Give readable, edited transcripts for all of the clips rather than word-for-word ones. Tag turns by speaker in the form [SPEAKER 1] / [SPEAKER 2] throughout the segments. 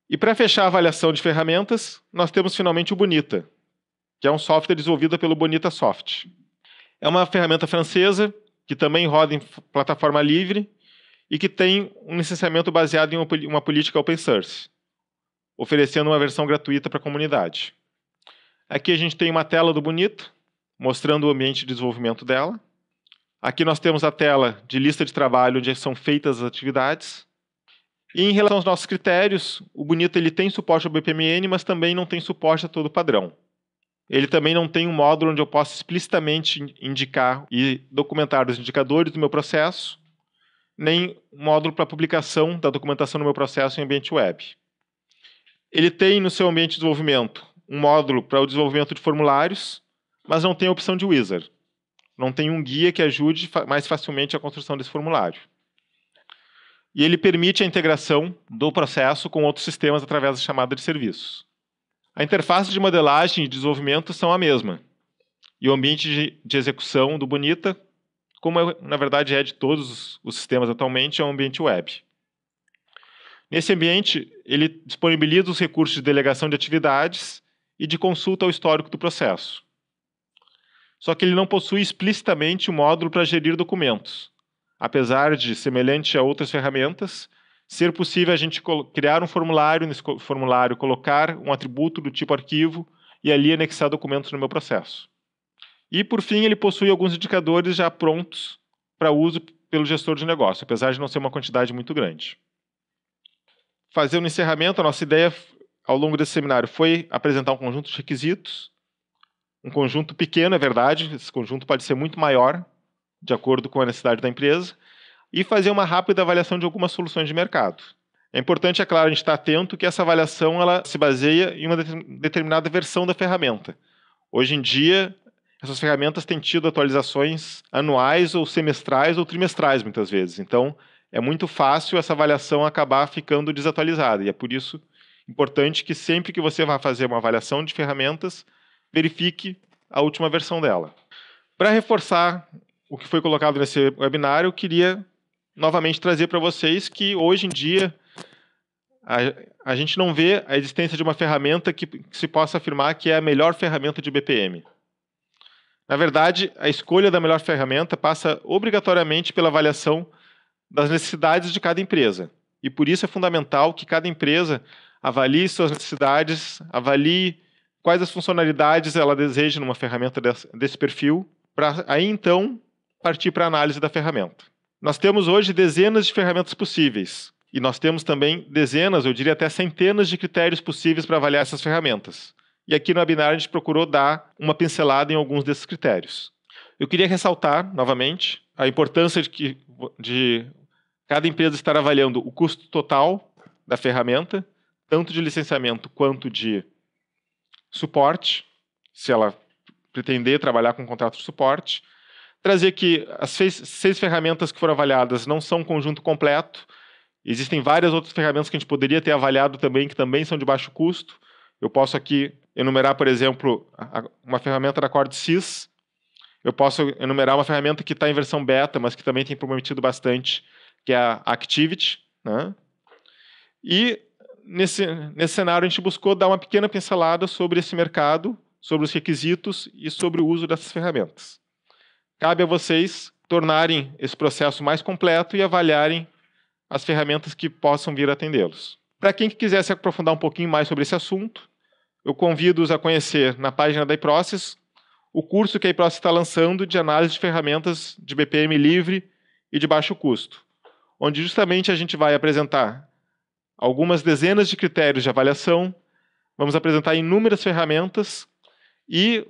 [SPEAKER 1] E para fechar a avaliação de ferramentas, nós temos finalmente o Bonita, que é um software desenvolvido pelo Bonita Soft. É uma ferramenta francesa que também roda em plataforma livre e que tem um licenciamento baseado em uma política open source, oferecendo uma versão gratuita para a comunidade. Aqui a gente tem uma tela do Bonita, mostrando o ambiente de desenvolvimento dela. Aqui nós temos a tela de lista de trabalho onde são feitas as atividades. E em relação aos nossos critérios, o Bonita ele tem suporte ao BPMN, mas também não tem suporte a todo padrão. Ele também não tem um módulo onde eu possa explicitamente indicar e documentar os indicadores do meu processo, nem um módulo para publicação da documentação do meu processo em ambiente web. Ele tem no seu ambiente de desenvolvimento um módulo para o desenvolvimento de formulários, mas não tem a opção de wizard. Não tem um guia que ajude mais facilmente a construção desse formulário. E ele permite a integração do processo com outros sistemas através da chamada de serviços. A interface de modelagem e desenvolvimento são a mesma. E o ambiente de execução do Bonita, como na verdade é de todos os sistemas atualmente, é um ambiente web. Nesse ambiente, ele disponibiliza os recursos de delegação de atividades e de consulta ao histórico do processo. Só que ele não possui explicitamente um módulo para gerir documentos. Apesar de, semelhante a outras ferramentas, ser possível a gente criar um formulário, nesse formulário colocar um atributo do tipo arquivo e ali anexar documentos no meu processo. E, por fim, ele possui alguns indicadores já prontos para uso pelo gestor de negócio, apesar de não ser uma quantidade muito grande. Fazendo o encerramento, a nossa ideia ao longo desse seminário foi apresentar um conjunto de requisitos, um conjunto pequeno, é verdade, esse conjunto pode ser muito maior, de acordo com a necessidade da empresa, e fazer uma rápida avaliação de algumas soluções de mercado. É importante, é claro, a gente estar atento que essa avaliação ela se baseia em uma determinada versão da ferramenta. Hoje em dia, essas ferramentas têm tido atualizações anuais ou semestrais ou trimestrais, muitas vezes. Então, é muito fácil essa avaliação acabar ficando desatualizada. E é por isso importante que sempre que você vai fazer uma avaliação de ferramentas, verifique a última versão dela. Para reforçar o que foi colocado nesse webinar, eu queria novamente trazer para vocês que hoje em dia a gente não vê a existência de uma ferramenta que se possa afirmar que é a melhor ferramenta de BPM. Na verdade, a escolha da melhor ferramenta passa obrigatoriamente pela avaliação das necessidades de cada empresa. E por isso é fundamental que cada empresa avalie suas necessidades, avalie quais as funcionalidades ela deseja numa ferramenta desse perfil, para aí então partir para a análise da ferramenta. Nós temos hoje dezenas de ferramentas possíveis, e nós temos também dezenas, eu diria até centenas de critérios possíveis para avaliar essas ferramentas. E aqui no webinar a gente procurou dar uma pincelada em alguns desses critérios. Eu queria ressaltar, novamente, a importância de cada empresa estar avaliando o custo total da ferramenta, tanto de licenciamento quanto de suporte, se ela pretender trabalhar com contrato de suporte. Trazer que as seis ferramentas que foram avaliadas não são um conjunto completo. Existem várias outras ferramentas que a gente poderia ter avaliado também, que também são de baixo custo. Eu posso aqui enumerar, por exemplo, uma ferramenta da CordSys. Eu posso enumerar uma ferramenta que está em versão beta, mas que também tem prometido bastante, que é a Activity, né? E nesse cenário a gente buscou dar uma pequena pincelada sobre esse mercado, sobre os requisitos e sobre o uso dessas ferramentas. Cabe a vocês tornarem esse processo mais completo e avaliarem as ferramentas que possam vir a atendê-los. Para quem quiser se aprofundar um pouquinho mais sobre esse assunto, eu convido-os a conhecer na página da iProcess o curso que a iProcess está lançando de análise de ferramentas de BPM livre e de baixo custo, onde justamente a gente vai apresentar algumas dezenas de critérios de avaliação, vamos apresentar inúmeras ferramentas e,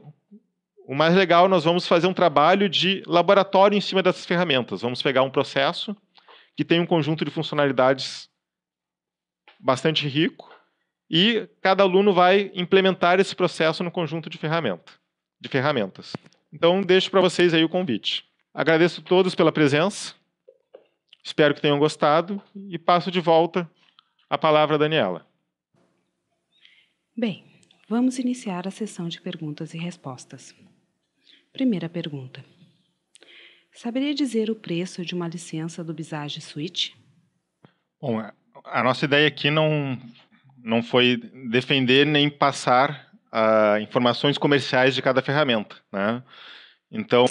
[SPEAKER 1] o mais legal, nós vamos fazer um trabalho de laboratório em cima dessas ferramentas. Vamos pegar um processo que tem um conjunto de funcionalidades bastante rico e cada aluno vai implementar esse processo no conjunto de ferramentas. Então, deixo para vocês aí o convite. Agradeço a todos pela presença, espero que tenham gostado e passo de volta a palavra à Daniela.
[SPEAKER 2] Bem, vamos iniciar a sessão de perguntas e respostas. Primeira pergunta. Saberia dizer o preço de uma licença do Visage Suite?
[SPEAKER 1] Bom, a nossa ideia aqui não não foi defender nem passar informações comerciais de cada ferramenta, né? Então,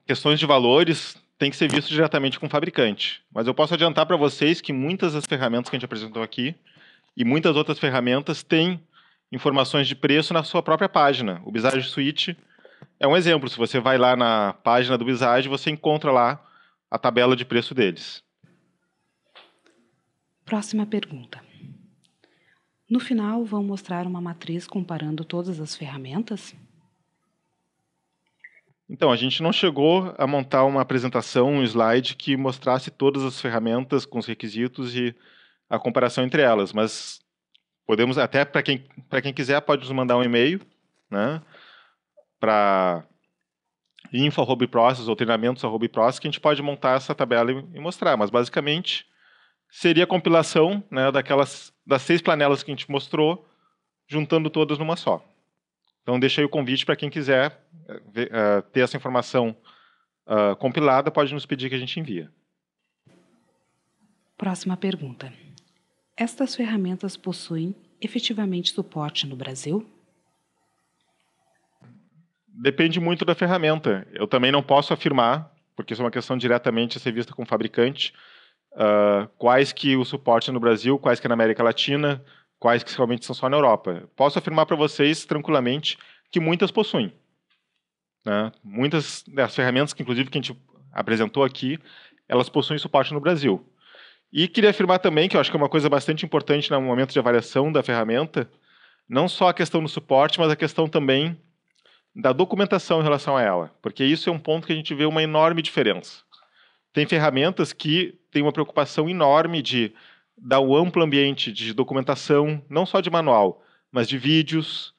[SPEAKER 1] questões de valores têm que ser vistas diretamente com o fabricante. Mas eu posso adiantar para vocês que muitas das ferramentas que a gente apresentou aqui e muitas outras ferramentas têm informações de preço na sua própria página. O Visage Suite é um exemplo. Se você vai lá na página do Visage, você encontra lá a tabela de preço deles.
[SPEAKER 2] Próxima pergunta. No final, vão mostrar uma matriz comparando todas as ferramentas?
[SPEAKER 1] Então, a gente não chegou a montar uma apresentação, um slide que mostrasse todas as ferramentas com os requisitos e a comparação entre elas, mas podemos, até para quem quiser, pode nos mandar um e-mail, né, para info@process ou treinamentos@process, que a gente pode montar essa tabela e mostrar, mas basicamente seria a compilação, né, das 6 planelas que a gente mostrou, juntando todas numa só. Então, deixa aí o convite para quem quiser ter essa informação compilada, pode nos pedir que a gente envie.
[SPEAKER 2] Próxima pergunta. Estas ferramentas possuem efetivamente suporte no Brasil?
[SPEAKER 1] Depende muito da ferramenta. Eu também não posso afirmar, porque isso é uma questão diretamente a ser vista com o fabricante, quais que o suporte no Brasil, quais que é na América Latina, quais que realmente são só na Europa. Posso afirmar para vocês tranquilamente que muitas possuem, né? Muitas das ferramentas que inclusive que a gente apresentou aqui, elas possuem suporte no Brasil. E queria afirmar também que eu acho que é uma coisa bastante importante no momento de avaliação da ferramenta, não só a questão do suporte, mas a questão também da documentação em relação a ela, porque isso é um ponto que a gente vê uma enorme diferença. Tem ferramentas que têm uma preocupação enorme de dar um amplo ambiente de documentação, não só de manual, mas de vídeos,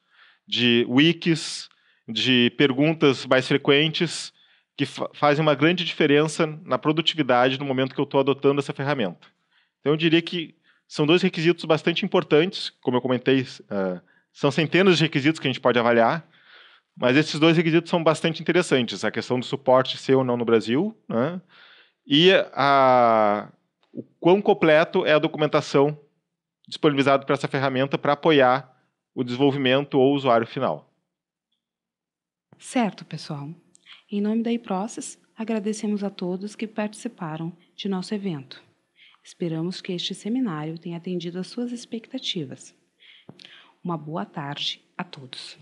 [SPEAKER 1] de wikis, de perguntas mais frequentes, que fazem uma grande diferença na produtividade no momento que eu estou adotando essa ferramenta. Então, eu diria que são 2 requisitos bastante importantes, como eu comentei, são centenas de requisitos que a gente pode avaliar, mas esses 2 requisitos são bastante interessantes, a questão do suporte ser ou não no Brasil, né? E o quão completo é a documentação disponibilizada para essa ferramenta para apoiar o desenvolvimento ou o usuário final.
[SPEAKER 2] Certo, pessoal. Em nome da iProcess, agradecemos a todos que participaram de nosso evento. Esperamos que este seminário tenha atendido às suas expectativas. Uma boa tarde a todos.